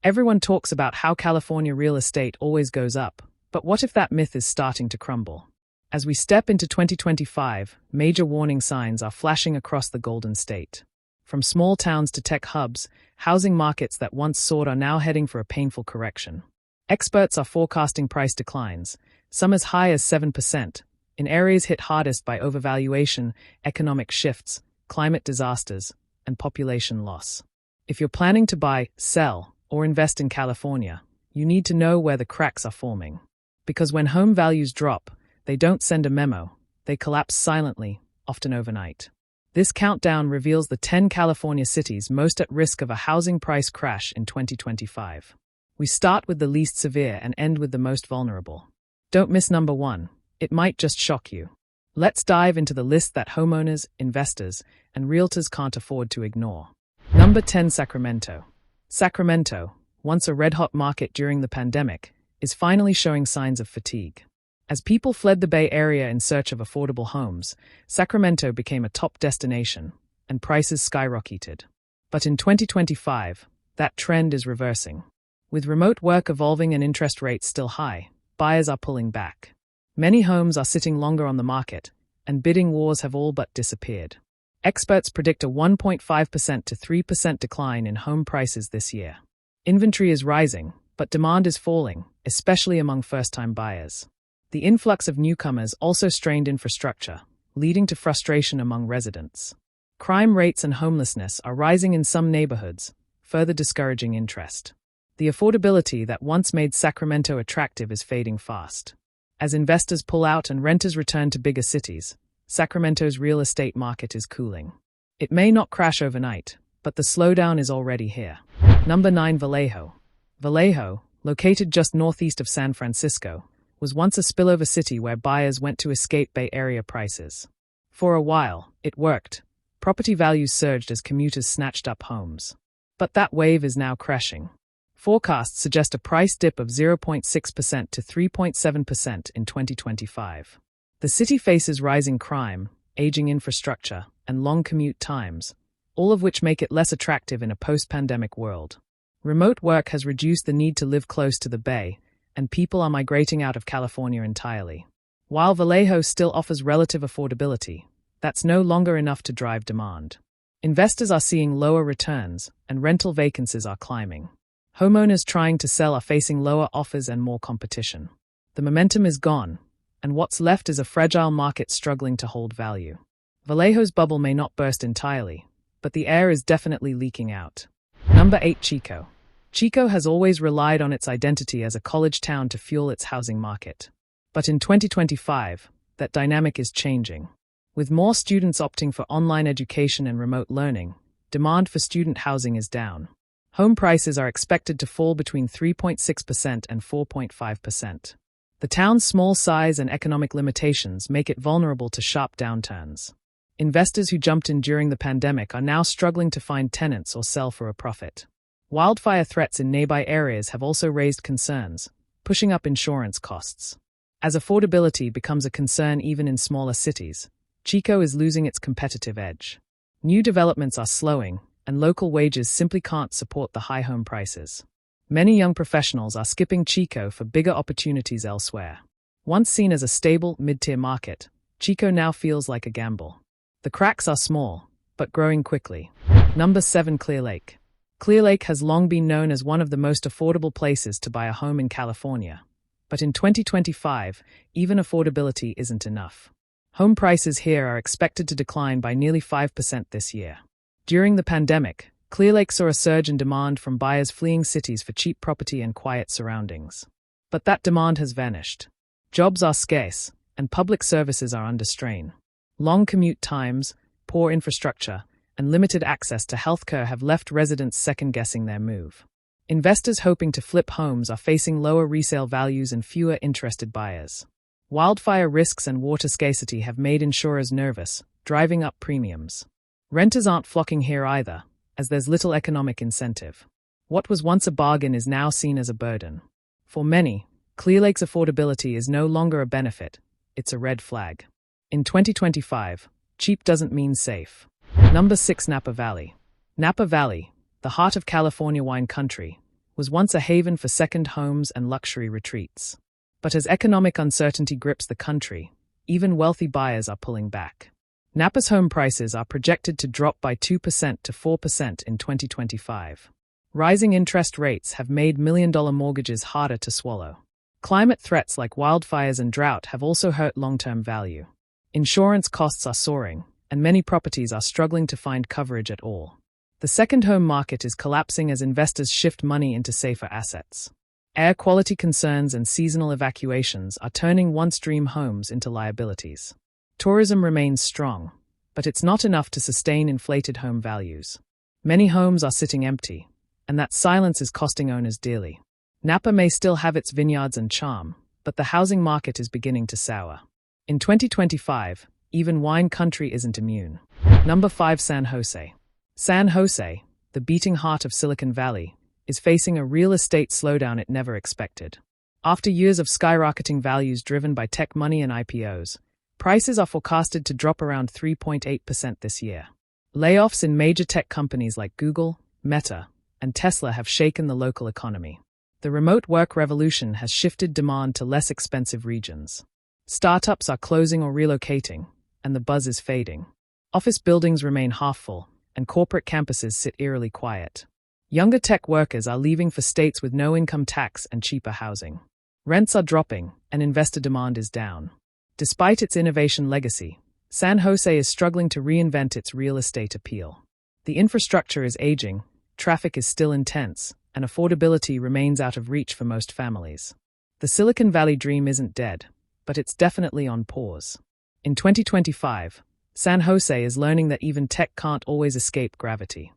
Everyone talks about how California real estate always goes up, but what if that myth is starting to crumble? As we step into 2025, major warning signs are flashing across the Golden State. From small towns to tech hubs, housing markets that once soared are now heading for a painful correction. Experts are forecasting price declines, some as high as 7%, in areas hit hardest by overvaluation, economic shifts, climate disasters, and population loss. If you're planning to buy, sell, or invest in California, you need to know where the cracks are forming. Because when home values drop, they don't send a memo, they collapse silently, often overnight. This countdown reveals the 10 California cities most at risk of a housing price crash in 2025. We start with the least severe and end with the most vulnerable. Don't miss number 1. It might just shock you. Let's dive into the list that homeowners, investors, and realtors can't afford to ignore. Number 10. Sacramento. Sacramento, once a red-hot market during the pandemic, is finally showing signs of fatigue. As people fled the Bay Area in search of affordable homes, Sacramento became a top destination, and prices skyrocketed. But in 2025, that trend is reversing. With remote work evolving and interest rates still high, buyers are pulling back. Many homes are sitting longer on the market, and bidding wars have all but disappeared. Experts predict a 1.5% to 3% decline in home prices this year. Inventory is rising, but demand is falling, especially among first-time buyers. The influx of newcomers also strained infrastructure, leading to frustration among residents. Crime rates and homelessness are rising in some neighborhoods, further discouraging interest. The affordability that once made Sacramento attractive is fading fast. As investors pull out and renters return to bigger cities, Sacramento's real estate market is cooling. It may not crash overnight, but the slowdown is already here. Number 9. Vallejo. Vallejo, located just northeast of San Francisco, was once a spillover city where buyers went to escape Bay Area prices. For a while, it worked. Property values surged as commuters snatched up homes. But that wave is now crashing. Forecasts suggest a price dip of 0.6% to 3.7% in 2025. The city faces rising crime, aging infrastructure, and long commute times, all of which make it less attractive in a post-pandemic world. Remote work has reduced the need to live close to the Bay, and people are migrating out of California entirely. While Vallejo still offers relative affordability, that's no longer enough to drive demand. Investors are seeing lower returns, and rental vacancies are climbing. Homeowners trying to sell are facing lower offers and more competition. The momentum is gone, and what's left is a fragile market struggling to hold value. Vallejo's bubble may not burst entirely, but the air is definitely leaking out. Number 8. Chico. Chico has always relied on its identity as a college town to fuel its housing market. But in 2025, that dynamic is changing. With more students opting for online education and remote learning, demand for student housing is down. Home prices are expected to fall between 3.6% and 4.5%. The town's small size and economic limitations make it vulnerable to sharp downturns. Investors who jumped in during the pandemic are now struggling to find tenants or sell for a profit. Wildfire threats in nearby areas have also raised concerns, pushing up insurance costs. As affordability becomes a concern even in smaller cities, Chico is losing its competitive edge. New developments are slowing, and local wages simply can't support the high home prices. Many young professionals are skipping Chico for bigger opportunities elsewhere. Once seen as a stable, mid-tier market, Chico now feels like a gamble. The cracks are small, but growing quickly. Number 7. Clear Lake. Clear Lake has long been known as one of the most affordable places to buy a home in California. But in 2025, even affordability isn't enough. Home prices here are expected to decline by nearly 5% this year. During the pandemic, Clear Lake saw a surge in demand from buyers fleeing cities for cheap property and quiet surroundings. But that demand has vanished. Jobs are scarce, and public services are under strain. Long commute times, poor infrastructure, and limited access to healthcare have left residents second-guessing their move. Investors hoping to flip homes are facing lower resale values and fewer interested buyers. Wildfire risks and water scarcity have made insurers nervous, driving up premiums. Renters aren't flocking here either, as there's little economic incentive. What was once a bargain is now seen as a burden. For many, Clear Lake's affordability is no longer a benefit, it's a red flag. In 2025, cheap doesn't mean safe. Number 6. Napa Valley. Napa Valley, the heart of California wine country, was once a haven for second homes and luxury retreats. But as economic uncertainty grips the country, even wealthy buyers are pulling back. Napa's home prices are projected to drop by 2% to 4% in 2025. Rising interest rates have made million-dollar mortgages harder to swallow. Climate threats like wildfires and drought have also hurt long-term value. Insurance costs are soaring, and many properties are struggling to find coverage at all. The second home market is collapsing as investors shift money into safer assets. Air quality concerns and seasonal evacuations are turning once-dream homes into liabilities. Tourism remains strong, but it's not enough to sustain inflated home values. Many homes are sitting empty, and that silence is costing owners dearly. Napa may still have its vineyards and charm, but the housing market is beginning to sour. In 2025, even wine country isn't immune. Number 5. San Jose. San Jose, the beating heart of Silicon Valley, is facing a real estate slowdown it never expected. After years of skyrocketing values driven by tech money and IPOs, prices are forecasted to drop around 3.8% this year. Layoffs in major tech companies like Google, Meta, and Tesla have shaken the local economy. The remote work revolution has shifted demand to less expensive regions. Startups are closing or relocating, and the buzz is fading. Office buildings remain half full, and corporate campuses sit eerily quiet. Younger tech workers are leaving for states with no income tax and cheaper housing. Rents are dropping, and investor demand is down. Despite its innovation legacy, San Jose is struggling to reinvent its real estate appeal. The infrastructure is aging, traffic is still intense, and affordability remains out of reach for most families. The Silicon Valley dream isn't dead, but it's definitely on pause. In 2025, San Jose is learning that even tech can't always escape gravity.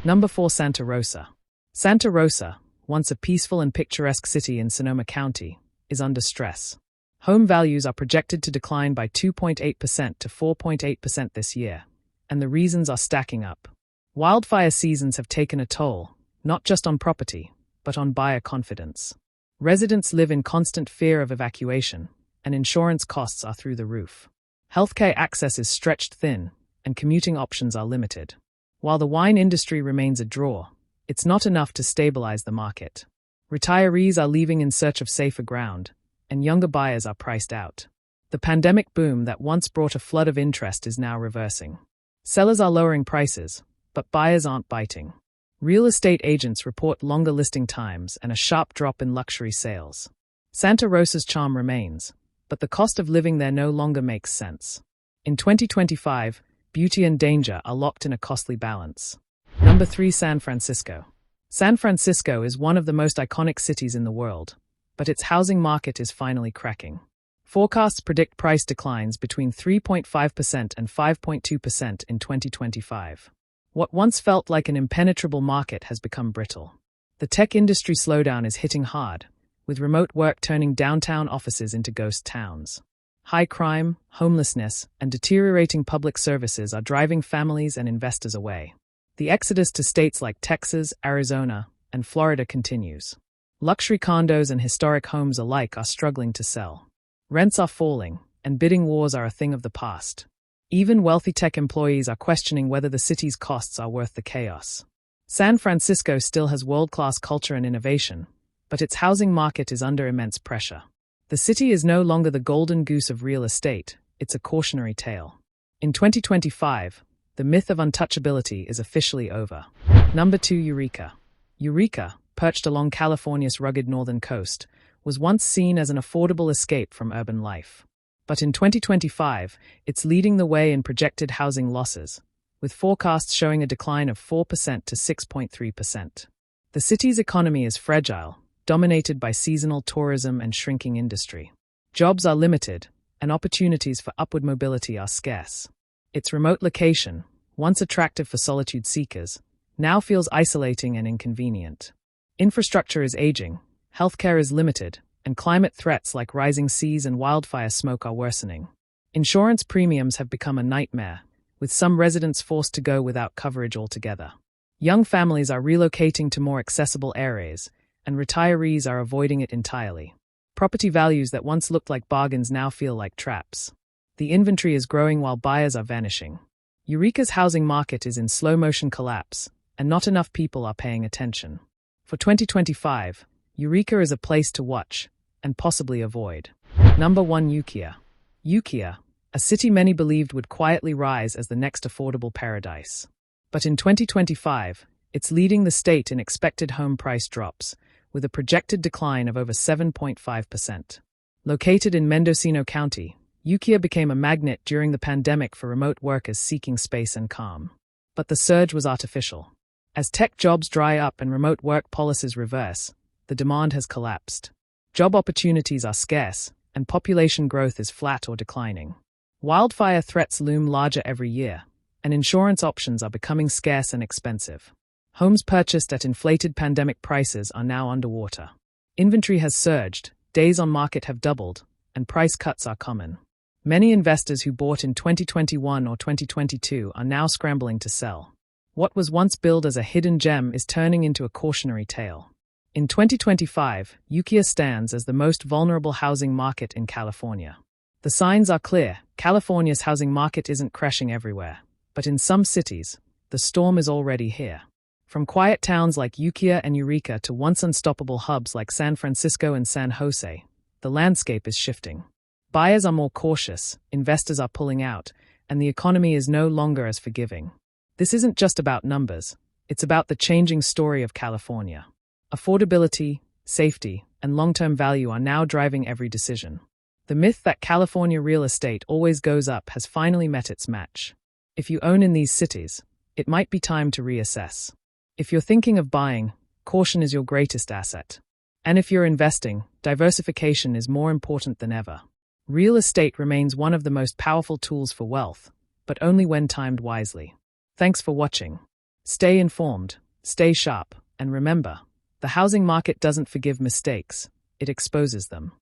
Number 4. Santa Rosa. Santa Rosa, once a peaceful and picturesque city in Sonoma County, is under stress. Home values are projected to decline by 2.8% to 4.8% this year, and the reasons are stacking up. Wildfire seasons have taken a toll, not just on property, but on buyer confidence. Residents live in constant fear of evacuation, and insurance costs are through the roof. Healthcare access is stretched thin, and commuting options are limited. While the wine industry remains a draw, it's not enough to stabilize the market. Retirees are leaving in search of safer ground, and younger buyers are priced out. The pandemic boom that once brought a flood of interest is now reversing. Sellers are lowering prices, but buyers aren't biting. Real estate agents report longer listing times and a sharp drop in luxury sales. Santa Rosa's charm remains, but the cost of living there no longer makes sense. In 2025, beauty and danger are locked in a costly balance. Number 3. San Francisco. San Francisco is one of the most iconic cities in the world, but its housing market is finally cracking. Forecasts predict price declines between 3.5% and 5.2% in 2025. What once felt like an impenetrable market has become brittle. The tech industry slowdown is hitting hard, with remote work turning downtown offices into ghost towns. High crime, homelessness, and deteriorating public services are driving families and investors away. The exodus to states like Texas, Arizona, and Florida continues. Luxury condos and historic homes alike are struggling to sell. Rents are falling, and bidding wars are a thing of the past. Even wealthy tech employees are questioning whether the city's costs are worth the chaos. San Francisco still has world-class culture and innovation, but its housing market is under immense pressure. The city is no longer the golden goose of real estate, it's a cautionary tale. In 2025, the myth of untouchability is officially over. Number 2. Eureka. Eureka, perched along California's rugged northern coast, was once seen as an affordable escape from urban life. But in 2025, it's leading the way in projected housing losses, with forecasts showing a decline of 4% to 6.3%. The city's economy is fragile, dominated by seasonal tourism and shrinking industry. Jobs are limited, and opportunities for upward mobility are scarce. Its remote location, once attractive for solitude seekers, now feels isolating and inconvenient. Infrastructure is aging, healthcare is limited, and climate threats like rising seas and wildfire smoke are worsening. Insurance premiums have become a nightmare, with some residents forced to go without coverage altogether. Young families are relocating to more accessible areas, and retirees are avoiding it entirely. Property values that once looked like bargains now feel like traps. The inventory is growing while buyers are vanishing. Eureka's housing market is in slow-motion collapse, and not enough people are paying attention. For 2025, Eureka is a place to watch and possibly avoid. Number 1. Ukiah. Ukiah, a city many believed would quietly rise as the next affordable paradise. But in 2025, it's leading the state in expected home price drops, with a projected decline of over 7.5%. Located in Mendocino County, Ukiah became a magnet during the pandemic for remote workers seeking space and calm. But the surge was artificial. As tech jobs dry up and remote work policies reverse, the demand has collapsed. Job opportunities are scarce, and population growth is flat or declining. Wildfire threats loom larger every year, and insurance options are becoming scarce and expensive. Homes purchased at inflated pandemic prices are now underwater. Inventory has surged, days on market have doubled, and price cuts are common. Many investors who bought in 2021 or 2022 are now scrambling to sell. What was once billed as a hidden gem is turning into a cautionary tale. In 2025, Ukiah stands as the most vulnerable housing market in California. The signs are clear. California's housing market isn't crashing everywhere, but in some cities, the storm is already here. From quiet towns like Ukiah and Eureka to once unstoppable hubs like San Francisco and San Jose, the landscape is shifting. Buyers are more cautious, investors are pulling out, and the economy is no longer as forgiving. This isn't just about numbers, it's about the changing story of California. Affordability, safety, and long-term value are now driving every decision. The myth that California real estate always goes up has finally met its match. If you own in these cities, it might be time to reassess. If you're thinking of buying, caution is your greatest asset. And if you're investing, diversification is more important than ever. Real estate remains one of the most powerful tools for wealth, but only when timed wisely. Thanks for watching. Stay informed, stay sharp, and remember, the housing market doesn't forgive mistakes, it exposes them.